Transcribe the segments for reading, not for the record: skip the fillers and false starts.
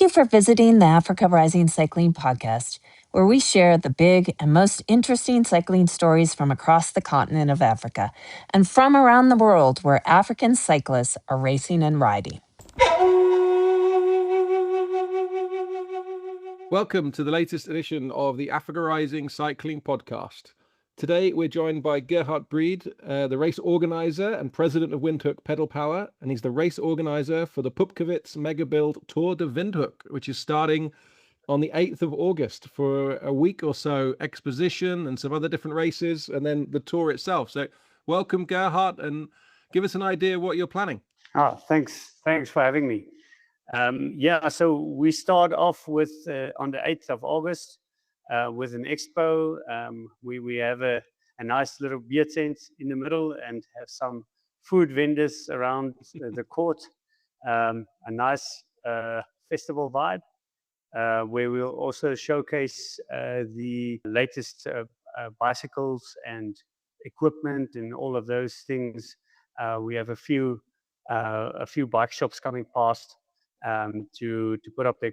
you for visiting the Africa Rising Cycling Podcast, where we share the big and most interesting cycling stories from across the continent of Africa and from around the world where African cyclists are racing and riding. Welcome to the latest edition of the Africa Rising Cycling Podcast. Today we're joined by Gerhard Breed, the race organizer and president of Windhoek Pedal Power, and he's the race organizer for the Pupkewitz Megabuild Tour de Windhoek, which is starting on the 8th of August for a week or so, exposition and some other different races, and then the tour itself. So welcome, Gerhard, and give us an idea what you're planning. Oh, thanks for having me. So we start off with on the 8th of August with an expo. We have a nice little beer tent in the middle and have some food vendors around the court. A nice festival vibe where we'll also showcase the latest bicycles and equipment and all of those things. We have a few bike shops coming past to put up their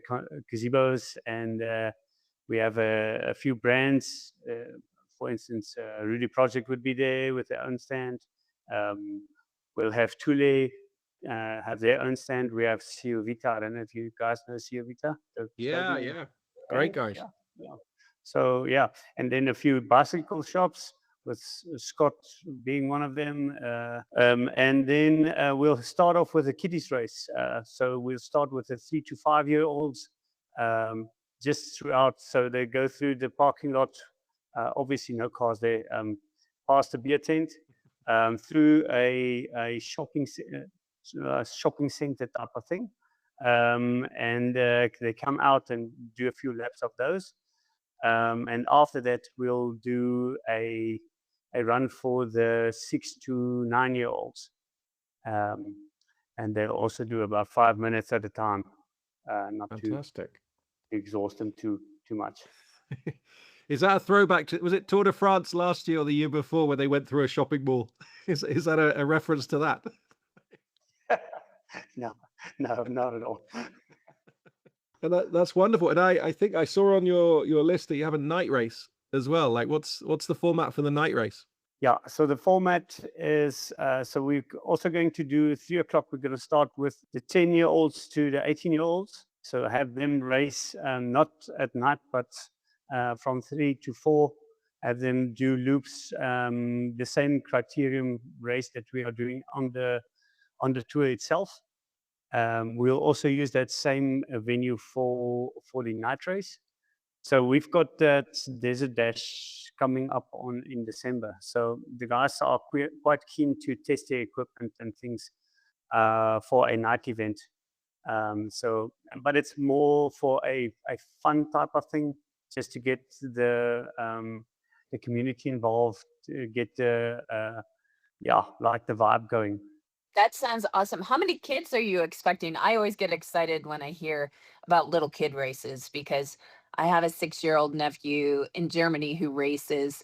gazebos, and we have a few brands. For instance, Rudy Project would be there with their own stand. We'll have Thule have their own stand. We have Sio Vita. I don't know if you guys know Sio Vita. Yeah. Great guys. Yeah. So, and then a few bicycle shops, with Scott being one of them. And then we'll start off with a kiddies race. So we'll start with the 3 to 5 year olds just throughout. So they go through the parking lot, obviously no cars there, past the beer tent, through a shopping center type of thing. And they come out and do a few laps of those. And after that, we'll do a run for the 6 to 9 year olds. And they'll also do about 5 minutes at a time, not Fantastic. to exhaust them too much. Is that a throwback to, was it Tour de France last year or the year before where they went through a shopping mall? Is that a reference to that? No, not at all. And that's wonderful. And I think I saw on your list that you have a night race as well. Like what's the format for the night race? Yeah, so the format is, so we're also going to do 3 o'clock. We're going to start with the 10-year-olds to the 18-year-olds. So have them race not at night, but from 3 to 4, have them do loops, the same criterium race that we are doing on the tour itself. We'll also use that same venue for the night race. So we've got that Desert Dash coming up in December. So the guys are quite keen to test their equipment and things for a night event. But it's more for a fun type of thing, just to get the community involved, to get the vibe going. That sounds awesome. How many kids are you expecting? I always get excited when I hear about little kid races because I have a 6-year-old nephew in Germany who races,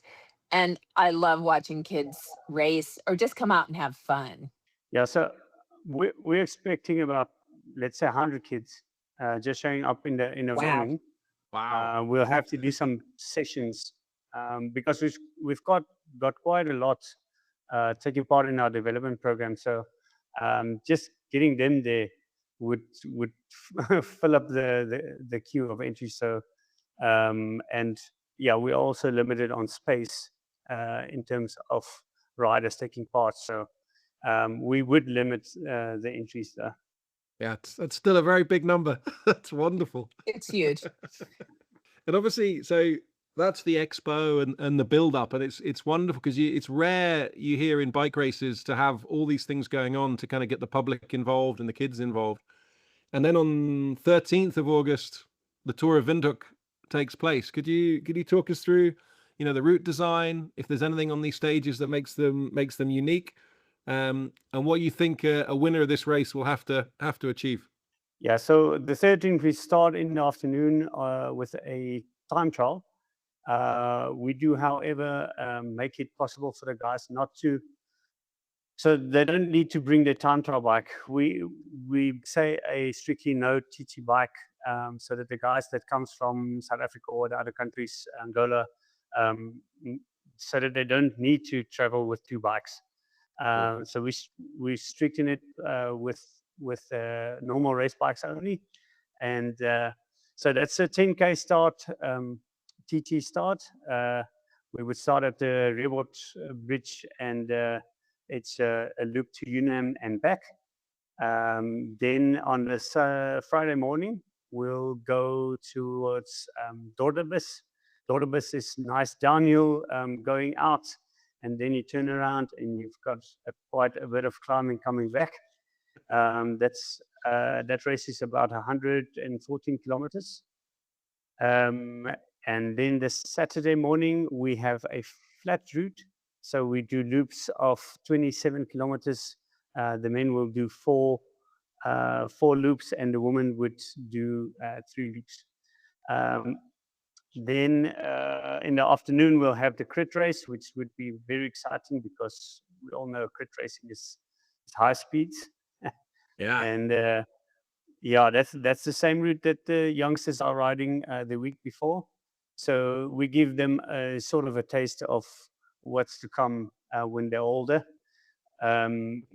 and I love watching kids race or just come out and have fun. Yeah, so we're expecting about, let's say, 100 kids just showing up in the venue. Wow. We'll have to do some sessions because we've got quite a lot taking part in our development program. So just getting them there would fill up the queue of entry. So we're also limited on space in terms of riders taking part. So we would limit the entries there. Yeah, that's still a very big number. That's wonderful. It's huge. And obviously, so that's the expo and the build up, and it's wonderful because it's rare you hear in bike races to have all these things going on to kind of get the public involved and the kids involved. And then on 13th of August, the Tour of Windhoek takes place. Could you talk us through, the route design, if there's anything on these stages that makes them unique, and what you think a winner of this race will have to achieve? Yeah, so the 13th we start in the afternoon with a time trial. We do, however, make it possible for the guys not to So they don't need to bring their time trial bike. We say a strictly no TT bike, so that the guys that comes from South Africa or the other countries, Angola, so that they don't need to travel with two bikes. So we stricten it with normal race bikes only, and so that's a 10K start, TT start. We would start at the Railroad Bridge, and it's a loop to Unam and back. Then on this Friday morning, we'll go towards Dordrecht. Dordrecht is nice downhill going out, and then you turn around and you've got quite a bit of climbing coming back. That race is about 114 kilometers. And then the Saturday morning, we have a flat route. So we do loops of 27 kilometers. The men will do four loops, and the women would do 3 loops. Then in the afternoon, we'll have the crit race, which would be very exciting because we all know crit racing is high speeds. Yeah. And yeah, that's the same route that the youngsters are riding the week before. So we give them a sort of a taste of what's to come when they're older. And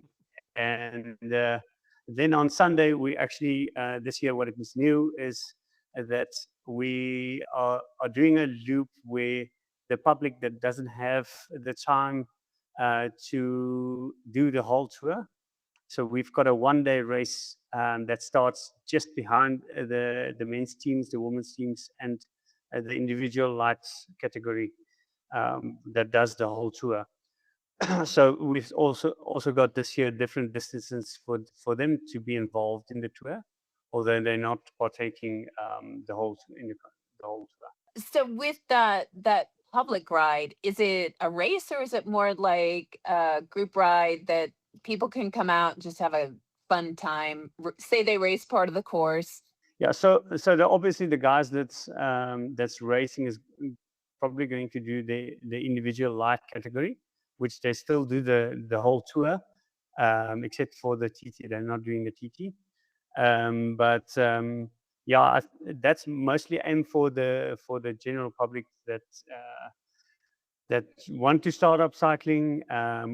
then on Sunday, we actually, this year, what is new is that we are doing a loop where the public that doesn't have the time to do the whole tour. So we've got a one-day race that starts just behind the men's teams, the women's teams, and the individual lights category that does the whole tour. So we've also got this year different distances for them to be involved in the tour, although they're not partaking the whole tour. So with that public ride, is it a race or is it more like a group ride that people can come out and just have a fun time? Say they race part of the course. Yeah, so obviously the guys that's racing is probably going to do the individual light category, which they still do the whole tour, except for the TT. They're not doing the TT. Yeah, that's mostly aimed for the general public that want to start up cycling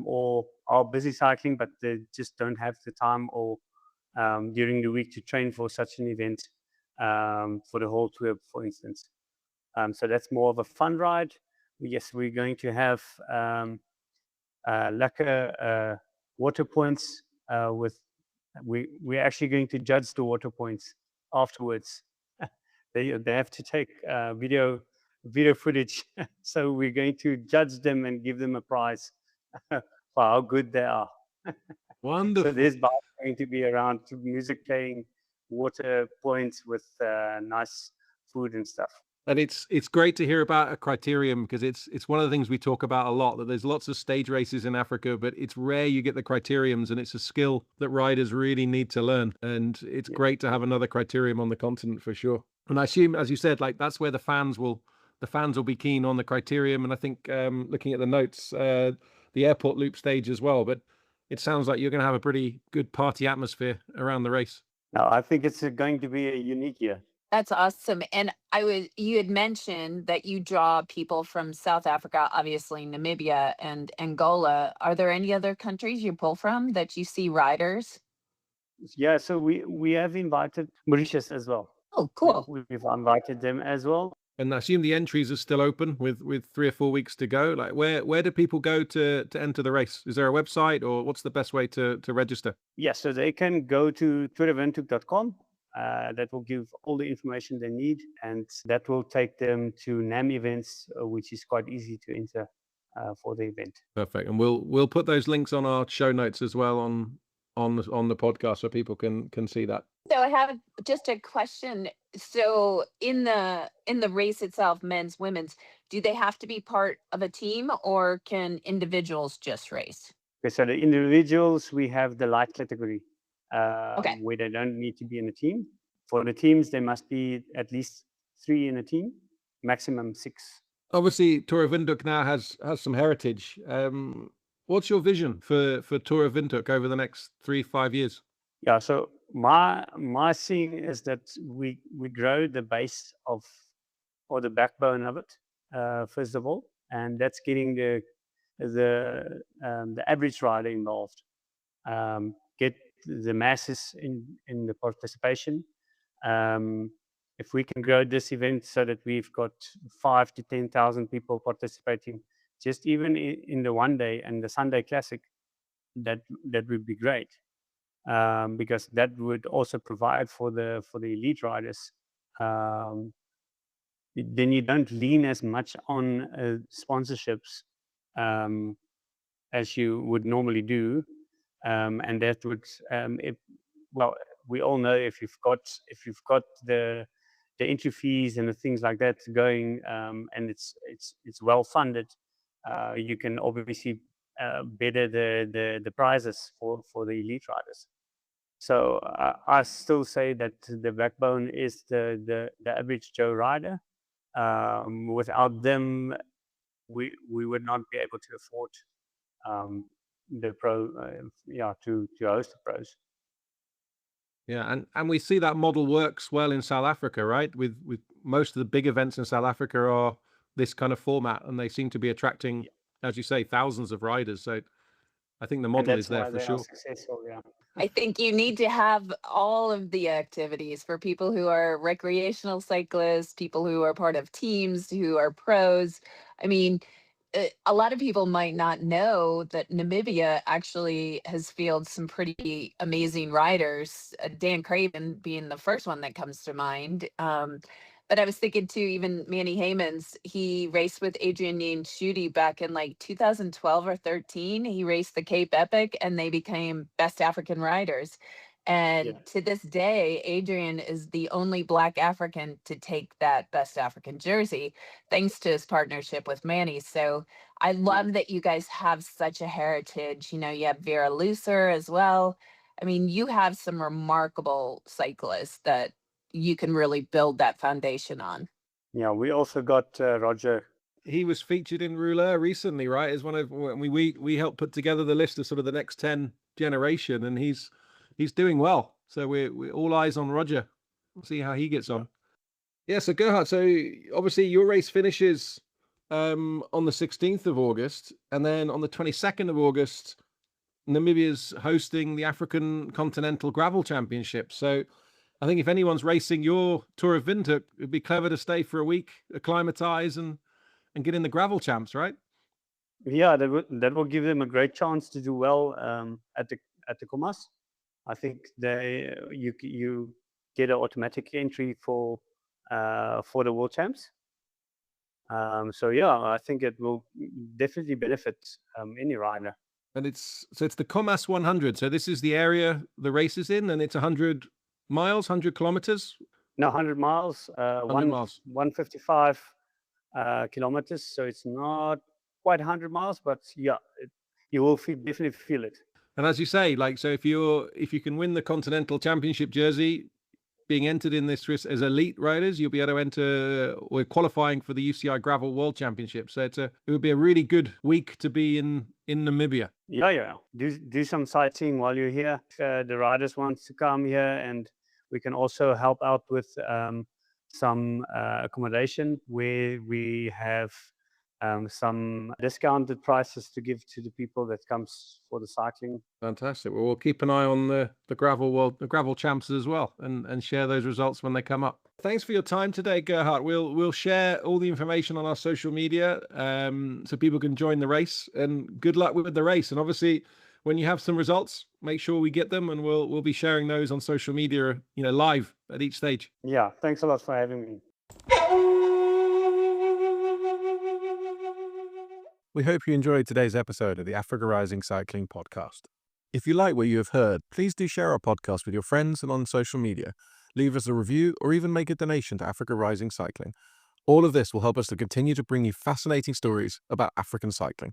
or are busy cycling, but they just don't have the time or during the week to train for such an event for the whole tour, for instance. So that's more of a fun ride. Yes, we're going to have lacquer water points we're actually going to judge the water points afterwards. They have to take video footage. So we're going to judge them and give them a prize for how good they are. Wonderful. So there's going to be around music playing, water points with nice food and stuff. And it's great to hear about a criterium, because it's one of the things we talk about a lot, that there's lots of stage races in Africa, but it's rare you get the criteriums, and it's a skill that riders really need to learn. And it's great to have another criterium on the continent for sure. And I assume, as you said, like that's where the fans will be keen on the criterium. And I think looking at the notes, the airport loop stage as well. But it sounds like you're going to have a pretty good party atmosphere around the race. No, I think it's going to be a unique year. That's awesome. And you had mentioned that you draw people from South Africa, obviously Namibia and Angola. Are there any other countries you pull from that you see riders? Yeah, so we have invited Mauritius as well. Oh, cool. We've invited them as well. And I assume the entries are still open with 3 or 4 weeks to go. Like where do people go to enter the race? Is there a website, or what's the best way to register? Yeah, so they can go to windhoek.com. That will give all the information they need, and that will take them to NAM events, which is quite easy to enter for the event. Perfect. And we'll put those links on our show notes as well on the podcast, so people can see that. So I have just a question. So in the race itself, men's, women's, do they have to be part of a team, or can individuals just race? Okay, so the individuals, we have the light category. Okay. Where they don't need to be in a team. For the teams, there must be at least 3 in a team, maximum 6. Obviously, Tour of Windhoek now has some heritage. What's your vision for Tour of Windhoek over the next 3-5 years? Yeah, so my seeing is that we grow the base of, or the backbone of it, first of all, and that's getting the average rider involved. Get the masses in the participation. If we can grow this event so that we've got 5 to 10,000 people participating, just even in the one day and the Sunday Classic, that would be great, because that would also provide for the elite riders. Then you don't lean as much on sponsorships as you would normally do, and that would, well, we all know if you've got the entry fees and the things like that going, and it's well funded, you can obviously better the prizes for the elite riders. So I still say that the backbone is the average Joe rider. Without them, we would not be able to afford the pro, to host the pros. Yeah, and we see that model works well in South Africa, right? With most of the big events in South Africa are this kind of format, and they seem to be attracting, as you say, thousands of riders. So I think the model is there for sure. Successful, yeah. I think you need to have all of the activities for people who are recreational cyclists, people who are part of teams, who are pros. I mean, a lot of people might not know that Namibia actually has fielded some pretty amazing riders, Dan Craven being the first one that comes to mind. But I was thinking too, even Manny Haymans, he raced with Adrian Schutte back in like 2012 or 13. He raced the Cape Epic and they became best African riders. And to this day, Adrian is the only Black African to take that best African jersey, thanks to his partnership with Manny. So I love that you guys have such a heritage. You know, you have Vera Lucer as well. I mean, you have some remarkable cyclists that you can really build that foundation on. Yeah, we also got Roger. He was featured in Rouleur recently, right? As one of, we helped put together the list of sort of the next 10 generation, and he's doing well. So we're all eyes on Roger. We'll see how he gets on. Yeah, so Gerhard, so obviously your race finishes on the 16th of August, and then on the 22nd of August, Namibia's hosting the African Continental Gravel Championship. So I think if anyone's racing your Tour of Windhoek, it'd be clever to stay for a week, acclimatize, and get in the gravel champs, right? Yeah, that will give them a great chance to do well at the Comas. I think you get an automatic entry for the World Champs. So yeah, I think it will definitely benefit any rider. And it's the Comas 100. So this is the area the race is in, and it's 100 miles, 100 kilometers. No, 100 miles. 100 miles. 155 kilometers. So it's not quite 100 miles, but yeah, you will definitely feel it. And as you say, like, so if you can win the Continental Championship jersey, being entered in this race as elite riders, you'll be able to enter or qualifying for the UCI Gravel World Championship. So it would be a really good week to be in Namibia. Yeah. Do some sightseeing while you're here. The riders want to come here, and we can also help out with some accommodation where we have some discounted prices to give to the people that comes for the cycling. Fantastic. Well, we'll keep an eye on the gravel champs as well, and share those results when they come up. Thanks for your time today, Gerhard. We'll share all the information on our social media so people can join the race, and good luck with the race. And obviously, when you have some results, make sure we get them, and we'll be sharing those on social media, live at each stage. Yeah, thanks a lot for having me. We hope you enjoyed today's episode of the Africa Rising Cycling Podcast. If you like what you have heard, please do share our podcast with your friends and on social media. Leave us a review or even make a donation to Africa Rising Cycling. All of this will help us to continue to bring you fascinating stories about African cycling.